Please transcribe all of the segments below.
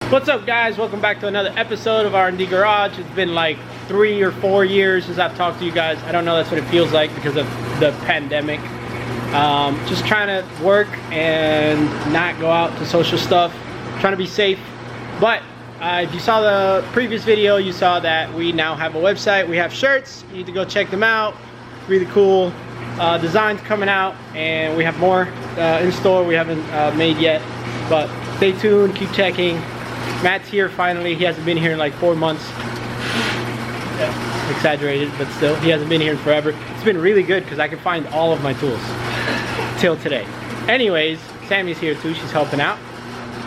What's up, guys? Welcome back to another episode of R&D Garage. It's been like 3 or 4 years since I've talked to you guys. I don't know, that's what it feels like because of the pandemic. Just trying to work and not go out to social stuff, trying to be safe. But if you saw the previous video, you saw that we now have a website. We have shirts. You need to go check them out. Really cool designs coming out, and we have more in store we haven't made yet, but stay tuned, keep checking. Matt's here finally. He hasn't been here in like 4 months. Yeah, exaggerated, but still, he hasn't been here in forever. It's been really good because I can find all of my tools till today. Anyways, Sammy's here too. She's helping out.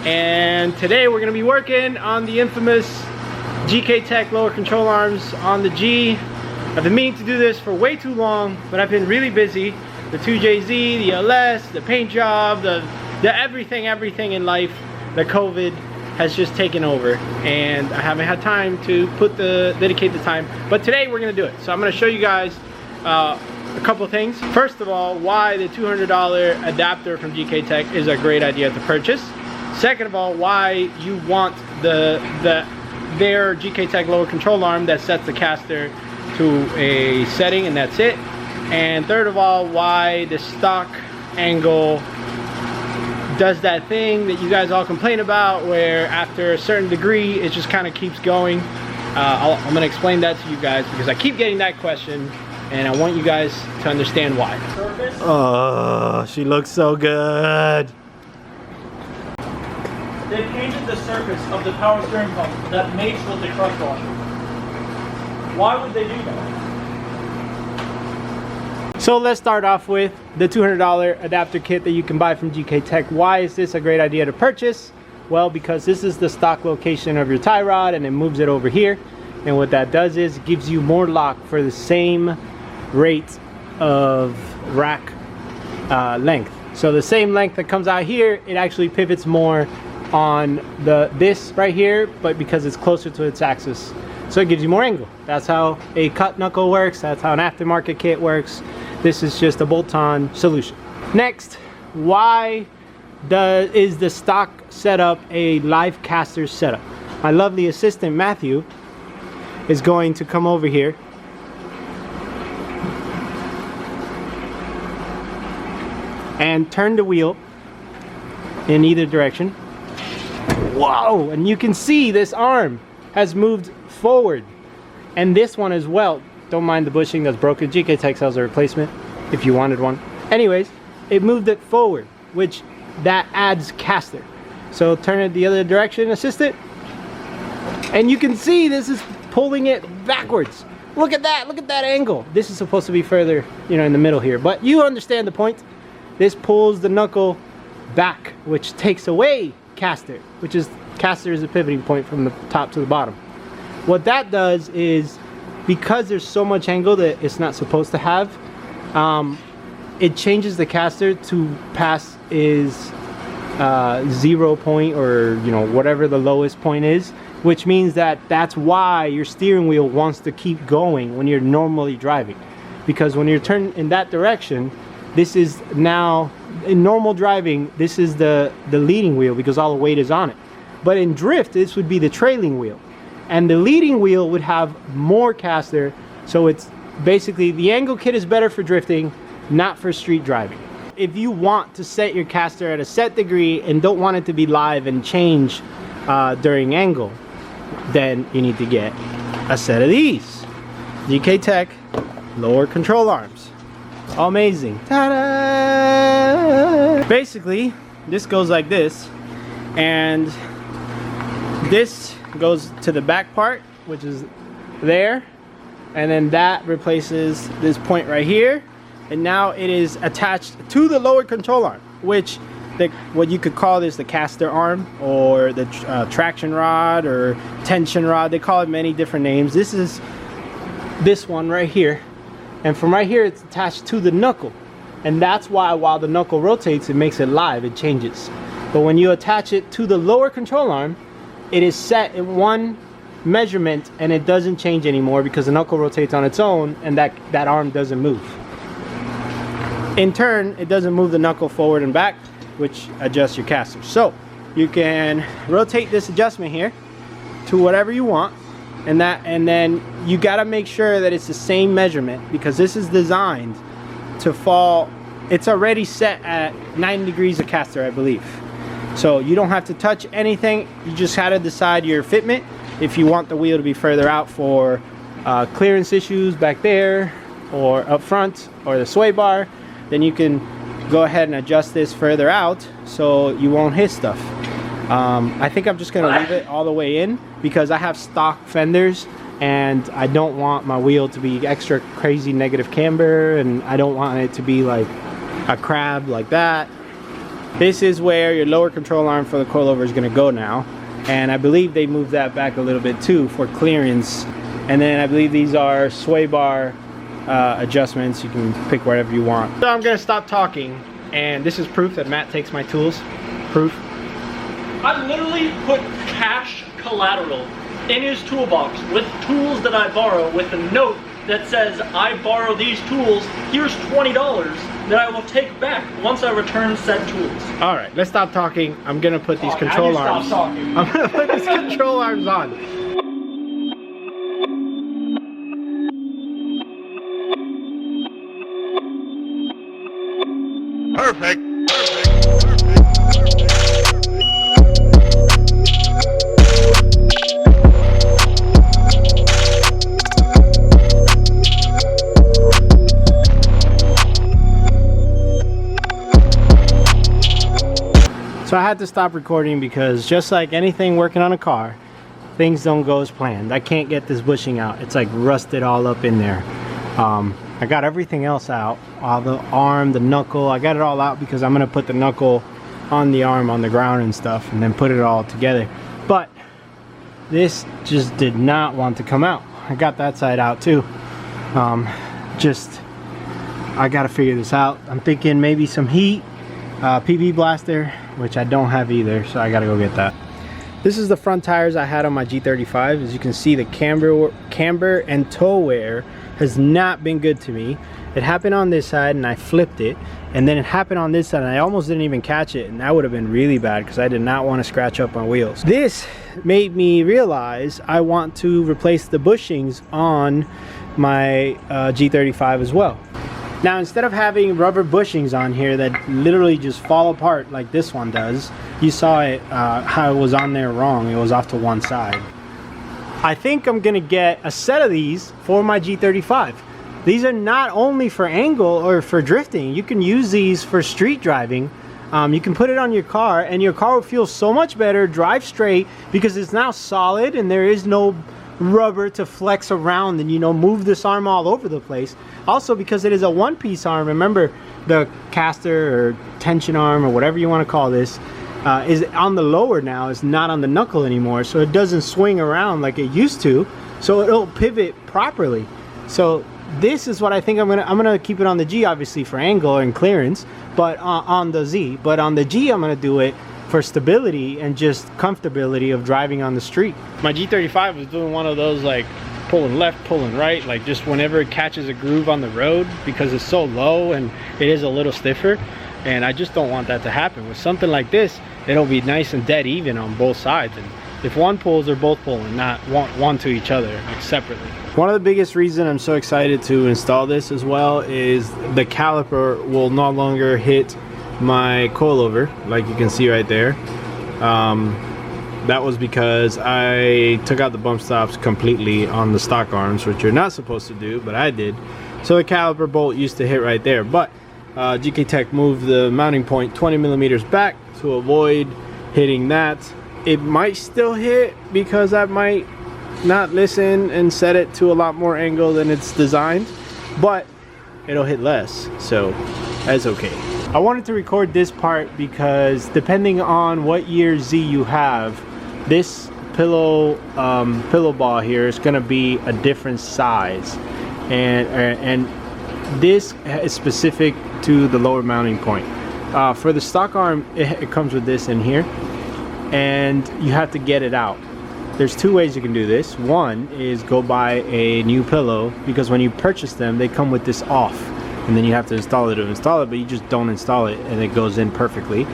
And today we're going to be working on the infamous Gktech lower control arms on the G. I've been meaning to do this for way too long, but I've been really busy. The 2JZ, the LS, the paint job, the everything in life, the COVID has just taken over, and I haven't had time to dedicate the time. But today we're gonna do it. So I'm gonna show you guys a couple things. First of all, why the $200 adapter from Gktech is a great idea to purchase. Second of all, why you want their Gktech lower control arm that sets the caster to a setting and that's it. And third of all, why the stock angle does that thing that you guys all complain about, where after a certain degree it just kind of keeps going. I'm gonna explain that to you guys because I keep getting that question and I want you guys to understand why. Oh, she looks so good. They painted the surface of the power steering pump that mates with the truck washer. Why would they do that? So let's start off with the $200 adapter kit that you can buy from Gktech. Why is this a great idea to purchase? Well, because this is the stock location of your tie rod and it moves it over here. And what that does is it gives you more lock for the same rate of rack length. So the same length that comes out here, it actually pivots more on this right here, but because it's closer to its axis. So it gives you more angle. That's how a cut knuckle works. That's how an aftermarket kit works. This is just a bolt-on solution. Next, why is the stock setup a live caster setup? My lovely assistant Matthew is going to come over here and turn the wheel in either direction. Whoa! And you can see this arm has moved forward, and this one as well. Don't mind the bushing that's broken. Gktech sells a replacement if you wanted one. Anyways, it moved it forward, which that adds caster. So turn it the other direction, assist it, and you can see this is pulling it backwards. Look at that angle. This is supposed to be further, you know, in the middle here, but you understand the point. This pulls the knuckle back, which takes away caster, caster is a pivoting point from the top to the bottom. What that does is, because there's so much angle that it's not supposed to have, it changes the caster to pass is 0 point, or you know, whatever the lowest point is, which means that's why your steering wheel wants to keep going when you're normally driving, because when you're turned in that direction, this is now in normal driving, this is the leading wheel because all the weight is on it. But in drift, this would be the trailing wheel, and the leading wheel would have more caster. So it's basically, the angle kit is better for drifting, not for street driving. If you want to set your caster at a set degree and don't want it to be live and change during angle, then you need to get a set of these Gktech lower control arms. Amazing. Ta-da! Basically, this goes like this, and this goes to the back part, which is there, and then that replaces this point right here, and now it is attached to the lower control arm, which what you could call this the caster arm, or the traction rod, or tension rod. They call it many different names. This is this one right here, and from right here it's attached to the knuckle, and that's why while the knuckle rotates, it makes it live, it changes. But when you attach it to the lower control arm, it is set in one measurement and it doesn't change anymore because the knuckle rotates on its own, and that arm doesn't move. In turn, it doesn't move the knuckle forward and back, which adjusts your caster. So you can rotate this adjustment here to whatever you want, and then you got to make sure that it's the same measurement, because this is designed to fall. It's already set at 90 degrees of caster, I believe, so you don't have to touch anything. You just got to decide your fitment. If you want the wheel to be further out for clearance issues back there or up front, or the sway bar, then you can go ahead and adjust this further out so you won't hit stuff. I think I'm just gonna leave it all the way in because I have stock fenders and I don't want my wheel to be extra crazy negative camber, and I don't want it to be like a crab like that. This is where your lower control arm for the coilover is gonna go now, and I believe they moved that back a little bit too for clearance. And then I believe these are sway bar adjustments. You can pick whatever you want. So I'm gonna stop talking, and this is proof that Matt takes my tools. Proof. I literally put cash collateral in his toolbox with tools that I borrow, with a note that says, I borrow these tools, here's $20 that I will take back once I return said tools. All right, let's stop talking. I'm gonna put these control arms. Stop talking. I'm gonna put these control arms on. Perfect. So I had to stop recording because, just like anything working on a car, things don't go as planned. I can't get this bushing out. It's like rusted all up in there. I got everything else out, the arm, the knuckle. I got it all out because I'm gonna put the knuckle on the arm on the ground and stuff, and then put it all together. But this just did not want to come out. I got that side out too. I gotta figure this out. I'm thinking maybe some heat, PB blaster, which I don't have either, so I gotta go get that. This is the front tires I had on my G35. As you can see, the camber and toe wear has not been good to me. It happened on this side and I flipped it, and then it happened on this side and I almost didn't even catch it, and that would have been really bad because I did not want to scratch up my wheels. This made me realize I want to replace the bushings on my G35 as well. Now, instead of having rubber bushings on here that literally just fall apart like this one does, you saw it how it was on there wrong. It was off to one side. I think I'm gonna get a set of these for my G35. These are not only for angle or for drifting. You can use these for street driving. You can put it on your car and your car will feel so much better, drive straight, because it's now solid and there is no rubber to flex around and, you know, move this arm all over the place. Also, because it is a one-piece arm, remember the caster or tension arm or whatever you want to call this is on the lower now. It's not on the knuckle anymore, so it doesn't swing around like it used to, so it'll pivot properly. So this is what I think I'm gonna keep it on the G, obviously for angle and clearance, but on the Z. But on the G, I'm gonna do it for stability and just comfortability of driving on the street. My G35 was doing one of those like pulling left, pulling right, like just whenever it catches a groove on the road, because it's so low and it is a little stiffer, and I just don't want that to happen. With something like this, it'll be nice and dead even on both sides, and if one pulls, they're both pulling, not one to each other, like separately. One of the biggest reasons I'm so excited to install this as well is the caliper will no longer hit my coilover, like you can see right there. That was because I took out the bump stops completely on the stock arms, which you're not supposed to do, but I did. So the caliper bolt used to hit right there, but Gktech moved the mounting point 20 millimeters back to avoid hitting that. It might still hit because I might not listen and set it to a lot more angle than it's designed, but it'll hit less, so that's okay. I wanted to record this part because depending on what year Z you have, this pillow ball here is going to be a different size, and this is specific to the lower mounting point. For the stock arm, it comes with this in here, and you have to get it out. There's two ways you can do this. One is go buy a new pillow, because when you purchase them, they come with this off, and then you have to install it, but you just don't install it and it goes in perfectly.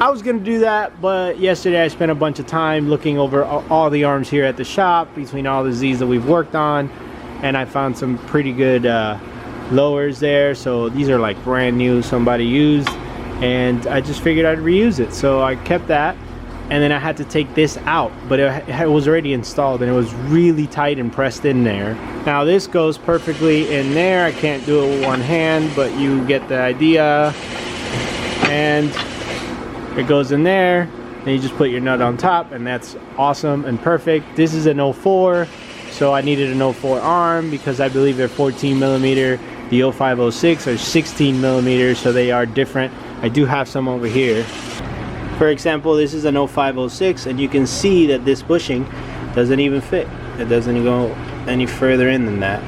I was gonna do that, but yesterday I spent a bunch of time looking over all the arms here at the shop between all the Z's that we've worked on, and I found some pretty good lowers there. So these are like brand new, somebody used, and I just figured I'd reuse it. So I kept that, and then I had to take this out, but it was already installed and it was really tight and pressed in there. Now this goes perfectly in there. I can't do it with one hand, but you get the idea. And it goes in there, and you just put your nut on top, and that's awesome and perfect. This is an 04, so I needed an 04 arm because I believe they're 14 millimeter. The 0506 are 16 millimeters, so they are different. I do have some over here. For example, this is an 0506, and you can see that this bushing doesn't even fit. It doesn't go any further in than that,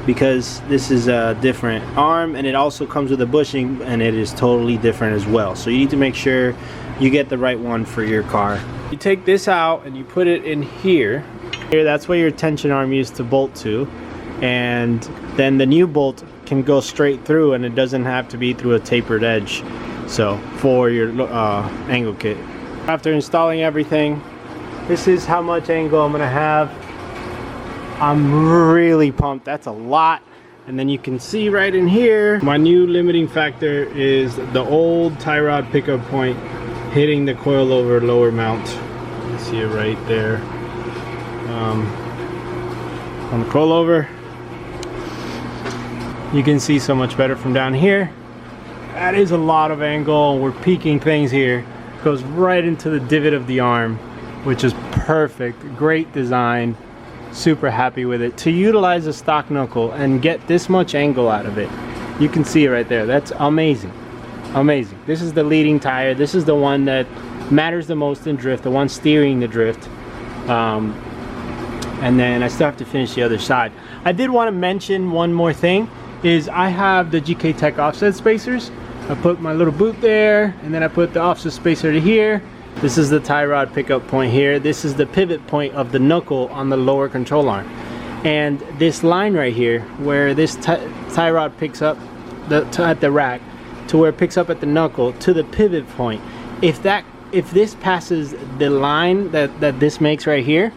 because this is a different arm, and it also comes with a bushing, and it is totally different as well. So you need to make sure you get the right one for your car. You take this out and you put it in here. Here, that's where your tension arm used to bolt to, and then the new bolt can go straight through, and it doesn't have to be through a tapered edge. So for your angle kit, after installing everything, this is how much angle I'm gonna have. I'm really pumped. That's a lot. And then you can see right in here, my new limiting factor is the old tie rod pickup point hitting the coilover lower mount. You see it right there on the coilover. You can see so much better from down here. That is a lot of angle, and we're peaking things here. Goes right into the divot of the arm, which is perfect. Great design. Super happy with it. To utilize a stock knuckle and get this much angle out of it, you can see it right there. That's amazing. Amazing. This is the leading tire. This is the one that matters the most in drift, the one steering the drift. And then I still have to finish the other side. I did want to mention one more thing, is I have the Gktech offset spacers. I put my little boot there, and then I put the offset spacer to here. This is the tie rod pickup point here. This is the pivot point of the knuckle on the lower control arm. And this line right here, where this tie rod picks up at the rack, to where it picks up at the knuckle, to the pivot point. If this passes the line that this makes right here,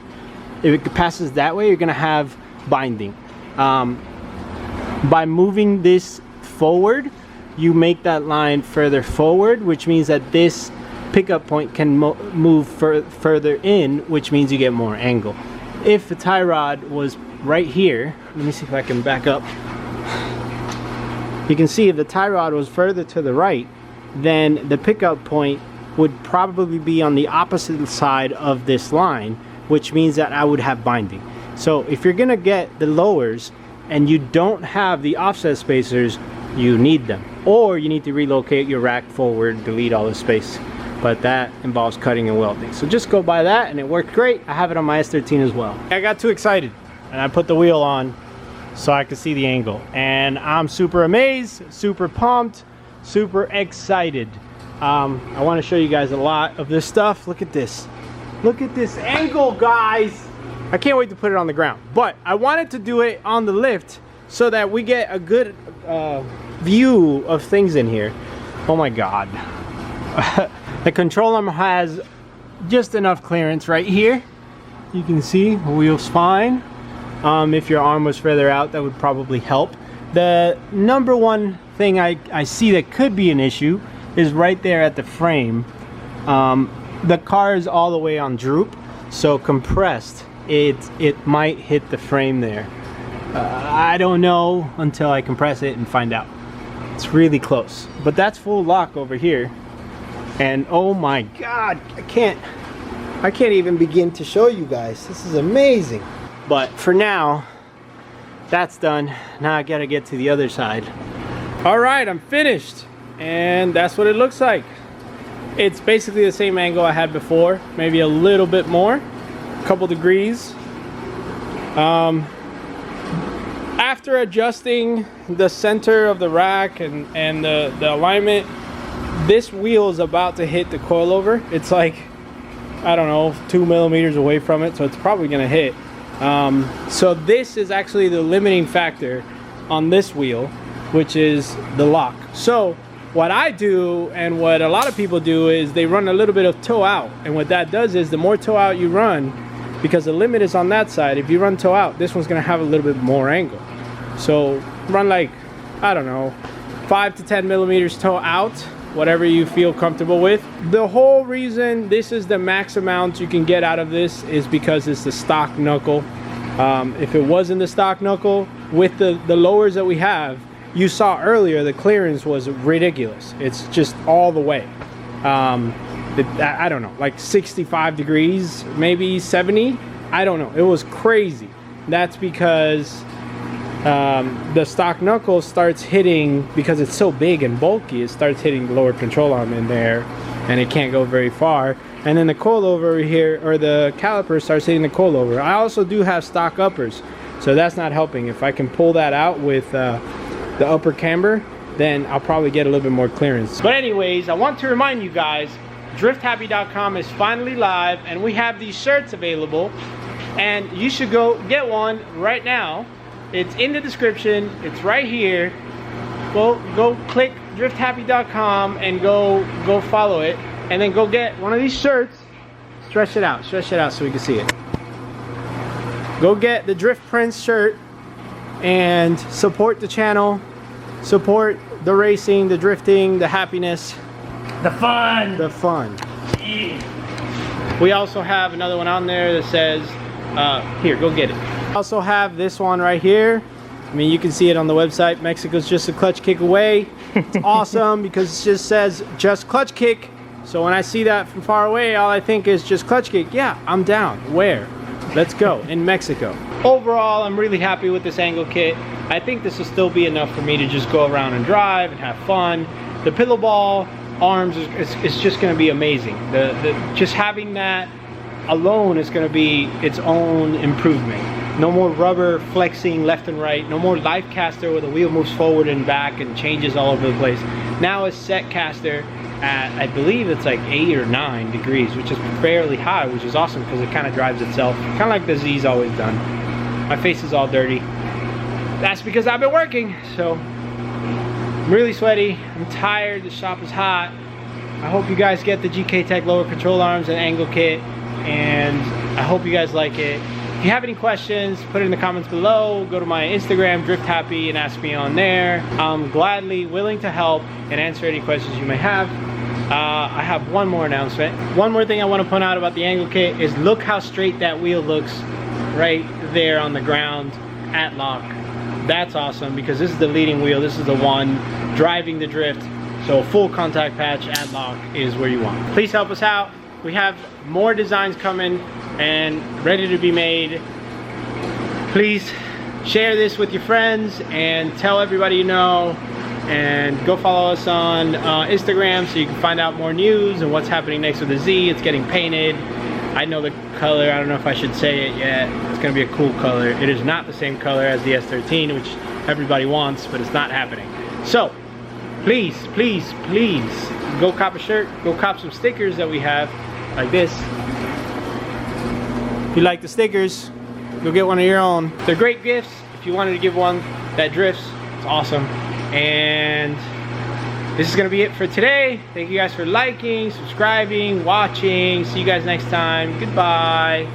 if it passes that way, you're gonna have binding. By moving this forward, you make that line further forward, which means that this pickup point can move further in, which means you get more angle. If the tie rod was right here, let me see if I can back up. You can see if the tie rod was further to the right, then the pickup point would probably be on the opposite side of this line, which means that I would have binding. So if you're gonna get the lowers and you don't have the offset spacers, you need them, or you need to relocate your rack forward, delete all the space, but that involves cutting and welding. So just go by that, and it worked great. I have it on my S13 as well. I got too excited and I put the wheel on so I could see the angle, and I'm super amazed, super pumped, super excited. I want to show you guys a lot of this stuff. Look at this angle, guys. I can't wait to put it on the ground, but I wanted to do it on the lift so that we get a good view of things in here. Oh my god. The control arm has just enough clearance right here. You can see the wheel's fine. If your arm was further out, that would probably help. The number one thing I see that could be an issue is right there at the frame. The car is all the way on droop, so compressed, it might hit the frame there. I don't know until I compress it and find out. It's really close, but that's full lock over here. And oh my god, I can't even begin to show you guys. This is amazing. But for now, that's done. Now I gotta get to the other side. All right, I'm finished, and that's what it looks like. It's basically the same angle I had before, maybe a little bit more, a couple degrees. After adjusting the center of the rack and the alignment, this wheel is about to hit the coilover. It's like, I don't know, 2 millimeters away from it, so it's probably gonna hit. So this is actually the limiting factor on this wheel, which is the lock. So what I do and what a lot of people do is they run a little bit of toe out. And what that does is the more toe out you run, because the limit is on that side, if you run toe out, this one's gonna have a little bit more angle. So run like, I don't know, 5 to 10 millimeters toe out, whatever you feel comfortable with. The whole reason this is the max amount you can get out of this is because it's the stock knuckle. If it wasn't the stock knuckle, with the lowers that we have, you saw earlier the clearance was ridiculous. It's just all the way. I don't know, like 65 degrees, maybe 70. I don't know. It was crazy. That's because the stock knuckle starts hitting, because it's so big and bulky, it starts hitting the lower control arm in there, and it can't go very far. And then the coilover here, or the caliper, starts hitting the coilover. I also do have stock uppers, so that's not helping. If I can pull that out with the upper camber, then I'll probably get a little bit more clearance. But anyways, I want to remind you guys, drifthappy.com is finally live, and we have these shirts available, and you should go get one right now. It's in the description, it's right here. Go click drifthappy.com and go follow it, and then go get one of these shirts. Stretch it out so we can see it. Go get the Drift Prince shirt and support the channel, support the racing, the drifting, the happiness, The fun. the fun. Yeah. We also have another one on there that says, here, go get it. Also have this one right here. I mean, you can see it on the website. Mexico's just a clutch kick away. It's awesome because it just says just clutch kick. So when I see that from far away, all I think is just clutch kick. Yeah, I'm down. Where? Let's go. In Mexico. Overall, I'm really happy with this angle kit. I think this will still be enough for me to just go around and drive and have fun. The pillow ball arms is just going to be amazing. Just having that alone is going to be its own improvement. No more rubber flexing left and right. No more life caster where the wheel moves forward and back and changes all over the place. Now it's set caster at, I believe it's like 8 or 9 degrees, which is fairly high, which is awesome because it kind of drives itself. Kind of like the Z's always done. My face is all dirty. That's because I've been working, so I'm really sweaty. I'm tired. The shop is hot. I hope you guys get the Gktech lower control arms and angle kit, and I hope you guys like it. If you have any questions, put it in the comments below. Go to my Instagram, Drift Happy, and ask me on there. I'm gladly willing to help and answer any questions you may have. I have one more announcement. One more thing I want to point out about the angle kit is look how straight that wheel looks right there on the ground at lock. That's awesome because this is the leading wheel. This is the one driving the drift. So a full contact patch at lock is where you want. Please help us out. We have more designs coming and ready to be made. Please share this with your friends and tell everybody you know, and go follow us on Instagram so you can find out more news and what's happening next with the Z. It's getting painted. I know the color. I don't know if I should say it yet. It's gonna be a cool color. It is not the same color as the S13, which everybody wants, but it's not happening. So please, please, please go cop a shirt, go cop some stickers that we have like this. If you like the stickers, go get one of your own. They're great gifts. If you wanted to give one that drifts, it's awesome. And this is gonna be it for today. Thank you guys for liking, subscribing, watching. See you guys next time. Goodbye.